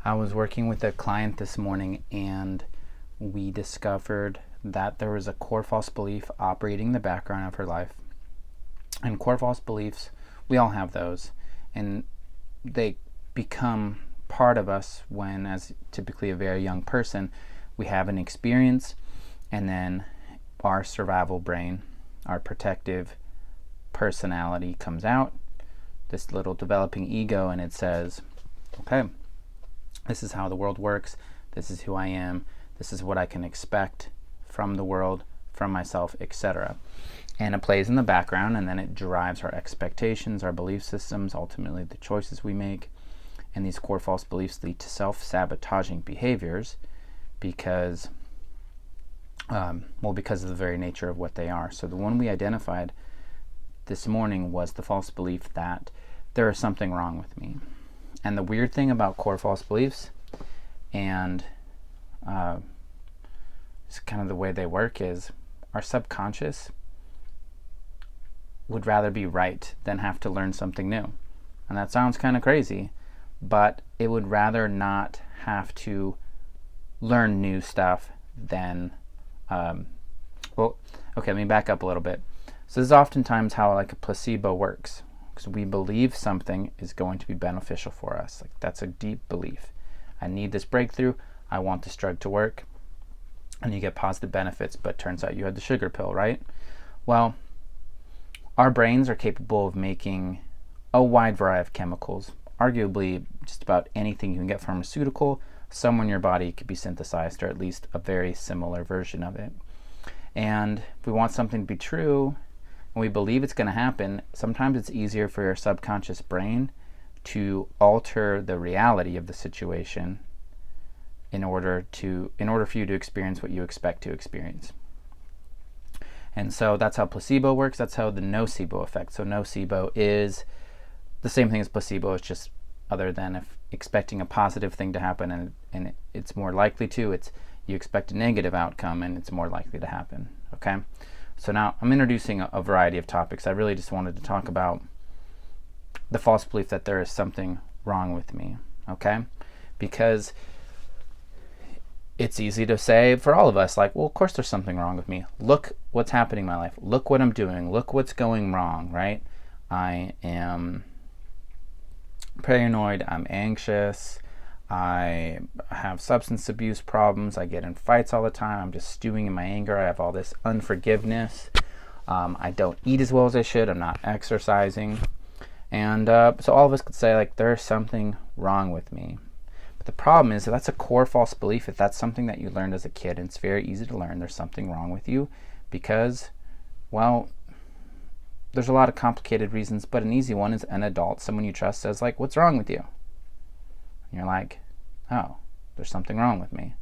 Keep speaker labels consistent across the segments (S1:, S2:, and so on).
S1: I was working with a client this morning and we discovered that there was a core false belief operating in the background of her life. And core false beliefs, we all have those, and they become part of us when, as typically a very young person, we have an experience, and then our survival brain, our protective personality comes out, this little developing ego, and it says, okay, this is how the world works, this is who I am, this is what I can expect from the world, from myself, etc. And it plays in the background, and then it drives our expectations, our belief systems, ultimately the choices we make. And these core false beliefs lead to self-sabotaging behaviors because of the very nature of what they are. So the one we identified this morning was the false belief that there is something wrong with me. And the weird thing about core false beliefs and it's kind of the way they work is our subconscious would rather be right than have to learn something new. And that sounds kind of crazy, but it would rather not have to learn new stuff than let me back up a little bit. So this is oftentimes how like a placebo works, because we believe something is going to be beneficial for us. Like, that's a deep belief. I need this breakthrough, I want this drug to work, and you get positive benefits, but turns out you had the sugar pill, right? Well, our brains are capable of making a wide variety of chemicals. Arguably, just about anything you can get pharmaceutical, somewhere in your body could be synthesized, or at least a very similar version of it. And if we want something to be true, and we believe it's going to happen, sometimes it's easier for your subconscious brain to alter the reality of the situation in order for you to experience what you expect to experience. And so that's how placebo works. That's how the nocebo effect. So nocebo is the same thing as placebo. It's just other than if expecting a positive thing to happen and it's more likely to, it's you expect a negative outcome and it's more likely to happen. Okay? So now I'm introducing a variety of topics. I really just wanted to talk about the false belief that there is something wrong with me. Okay? Because it's easy to say for all of us, like, well, of course there's something wrong with me. Look what's happening in my life. Look what I'm doing. Look what's going wrong, right? I am paranoid. I'm anxious. I have substance abuse problems. I get in fights all the time. I'm just stewing in my anger. I have all this unforgiveness. I don't eat as well as I should. I'm not exercising. And so all of us could say, like, there's something wrong with me. The problem is that that's a core false belief. If that's something that you learned as a kid, and it's very easy to learn there's something wrong with you because, well, there's a lot of complicated reasons, but an easy one is an adult, someone you trust, says, like, what's wrong with you? And you're like, oh, there's something wrong with me.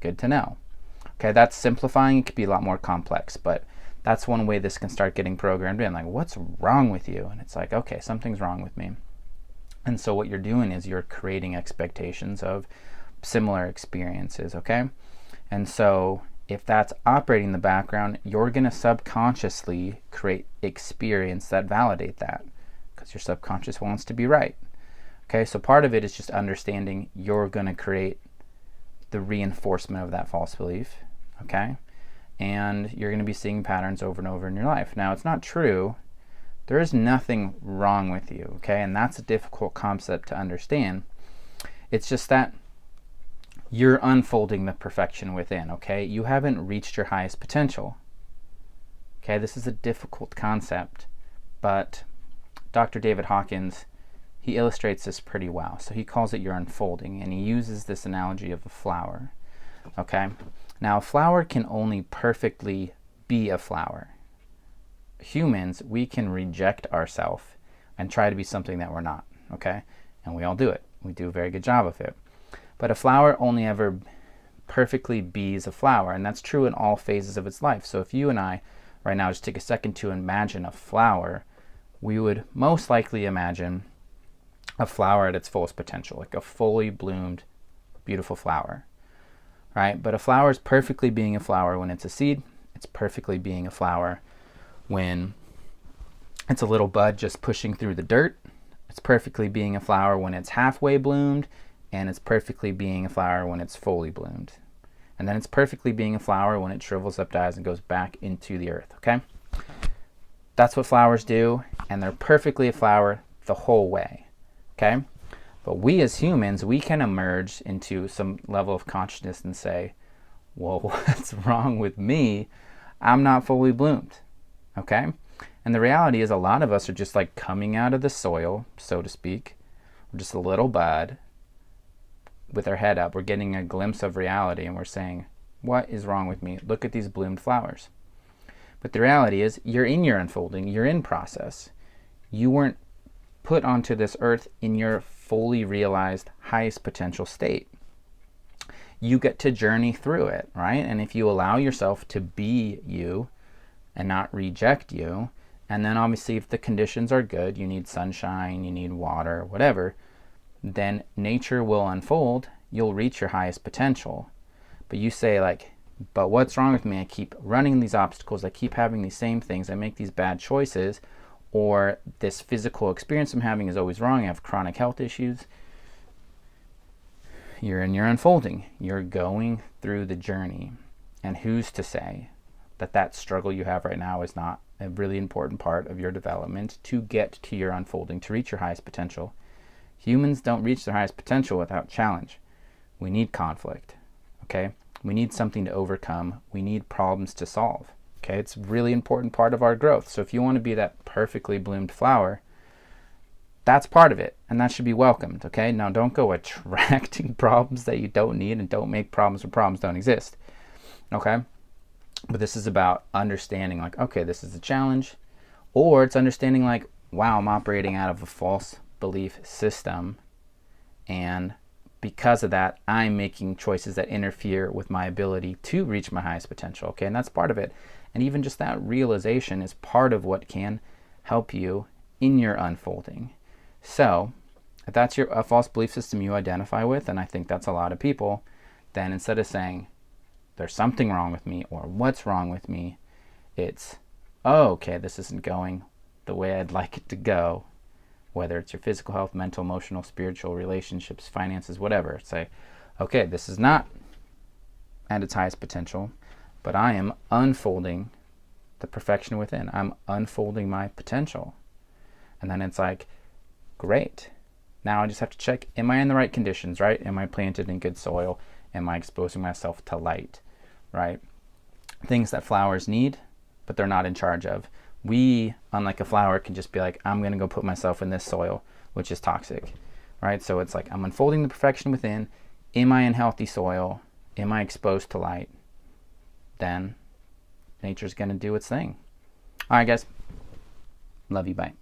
S1: Good to know. Okay, that's simplifying. It could be a lot more complex, but that's one way this can start getting programmed in. Like, what's wrong with you? And it's like, okay, something's wrong with me. And so what you're doing is you're creating expectations of similar experiences, okay? And so if that's operating in the background, you're going to subconsciously create experience that validate that because your subconscious wants to be right. Okay, so part of it is just understanding you're going to create the reinforcement of that false belief, okay? And you're going to be seeing patterns over and over in your life. Now, it's not true. There is nothing wrong with you, okay? And that's a difficult concept to understand. It's just that you're unfolding the perfection within, okay? You haven't reached your highest potential. Okay, this is a difficult concept, but Dr. David Hawkins, he illustrates this pretty well. So he calls it your unfolding, and he uses this analogy of a flower, okay? Now, a flower can only perfectly be a flower. Humans, we can reject ourselves and try to be something that we're not, okay? And we all do it. We do a very good job of it. But a flower only ever perfectly bees a flower, and that's true in all phases of its life. So if you and I right now just take a second to imagine a flower, we would most likely imagine a flower at its fullest potential, like a fully bloomed, beautiful flower, right? But a flower is perfectly being a flower when it's a seed. It's perfectly being a flower when it's a little bud just pushing through the dirt. It's perfectly being a flower when it's halfway bloomed, and it's perfectly being a flower when it's fully bloomed. And then it's perfectly being a flower when it shrivels up, dies, and goes back into the earth, okay? That's what flowers do, and they're perfectly a flower the whole way, okay? But we as humans, we can emerge into some level of consciousness and say, well, what's wrong with me? I'm not fully bloomed, okay? And the reality is a lot of us are just like coming out of the soil, so to speak. We're just a little bud with our head up. We're getting a glimpse of reality and we're saying, what is wrong with me? Look at these bloomed flowers. But the reality is you're in your unfolding, you're in process. You weren't put onto this earth in your fully realized highest potential state. You get to journey through it, right? And if you allow yourself to be you and not reject you, and then obviously if the conditions are good, you need sunshine, you need water, whatever, then nature will unfold, you'll reach your highest potential. But you say like, but what's wrong with me? I keep running these obstacles, I keep having these same things, I make these bad choices, or this physical experience I'm having is always wrong, I have chronic health issues. You're in your unfolding, you're going through the journey. And who's to say that that struggle you have right now is not a really important part of your development to get to your unfolding, to reach your highest potential? Humans don't reach their highest potential without challenge. We need conflict, okay? We need something to overcome. We need problems to solve, okay? It's a really important part of our growth. So if you want to be that perfectly bloomed flower, that's part of it, and that should be welcomed, okay? Now don't go attracting problems that you don't need, and don't make problems where problems don't exist, okay? But this is about understanding like, okay, this is a challenge, or it's understanding like, wow, I'm operating out of a false belief system, and because of that I'm making choices that interfere with my ability to reach my highest potential, okay? And that's part of it. And even just that realization is part of what can help you in your unfolding. So if that's a false belief system you identify with, and I think that's a lot of people, then instead of saying there's something wrong with me or what's wrong with me, it's, oh, okay, this isn't going the way I'd like it to go. Whether it's your physical health, mental, emotional, spiritual, relationships, finances, whatever. Say, okay, this is not at its highest potential, but I am unfolding the perfection within. I'm unfolding my potential. And then it's like, great. Now I just have to check, am I in the right conditions, right? Am I planted in good soil? Am I exposing myself to light, right? Things that flowers need, but they're not in charge of. We, unlike a flower, can just be like, I'm going to go put myself in this soil, which is toxic, right? So it's like, I'm unfolding the perfection within. Am I in healthy soil? Am I exposed to light? Then nature's going to do its thing. All right, guys. Love you. Bye.